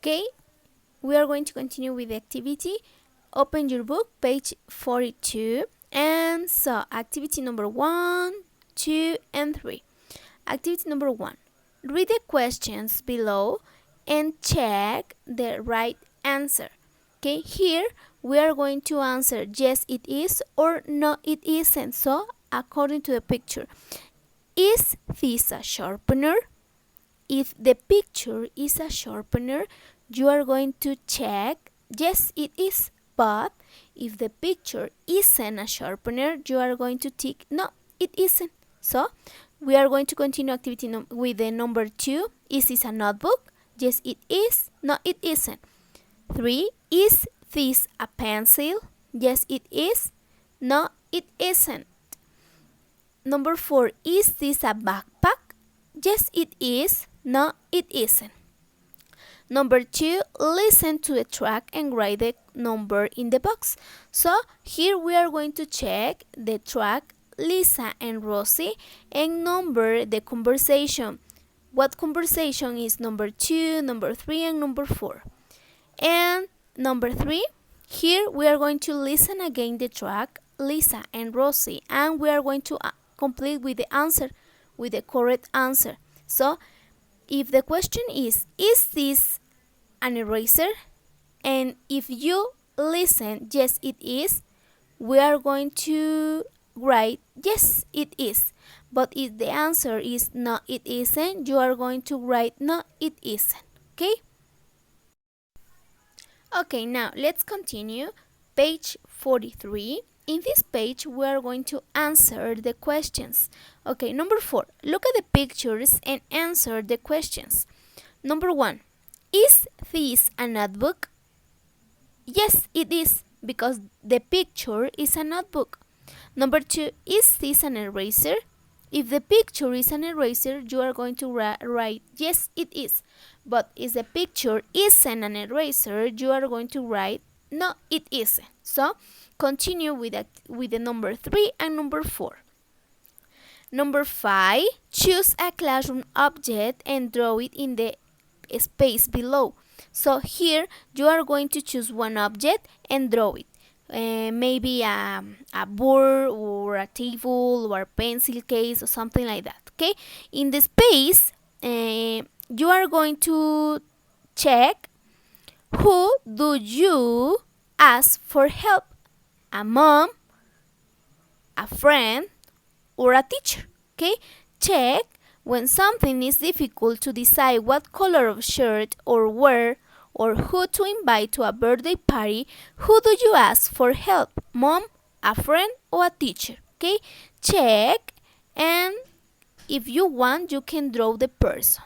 Okay, we are going to continue with the activity. Open your book, page 42, and so activity number 1, 2, and 3. Activity number 1. Read the questions below and check the right answer. Okay, here we are going to answer yes it is or no it isn't. So according to the picture, is this a sharpener? If the picture is a sharpener, you are going to check yes it is. But if the picture isn't a sharpener, you are going to tick no it isn't. So we are going to continue activity with the number 2. Is this a notebook? Yes it is. No it isn't. 3. Is this a pencil? Yes it is. No it isn't. Number 4. Is this a backpack? Yes it is. No it isn't. Number 2. Listen to the track and write the number in the box. So here we are going to check the track, Lisa and Rosie, and number the conversation. What conversation is number 2, number 3, and number 4? And number 3, here we are going to listen again the track, Lisa and Rosie, and we are going to complete with the answer, with the correct answer. So if the question is this an eraser? And if you listen, yes it is, we are going to write yes it is. But if the answer is no it isn't, you are going to write no it isn't. Okay? Okay, now let's continue. Page 43. In this page, we are going to answer the questions. Okay, number 4. Look at the pictures and answer the questions. Number 1. Is this a notebook? Yes, it is, because the picture is a notebook. Number 2. Is this an eraser? If the picture is an eraser, you are going to write yes, it is. But if the picture isn't an eraser, you are going to write no, it isn't. So continue with the number 3 and number 4. Number 5. Choose a classroom object and draw it in the space below. So here you are going to choose one object and draw it. Maybe a board or a table or a pencil case or something like that. Okay, in the space you are going to check who do you ask for help, a mom, a friend, or a teacher. Okay, check when something is difficult to decide what color of shirt or wear or who to invite to a birthday party, who do you ask for help? Mom, a friend, or a teacher? Okay, check, and if you want, you can draw the person.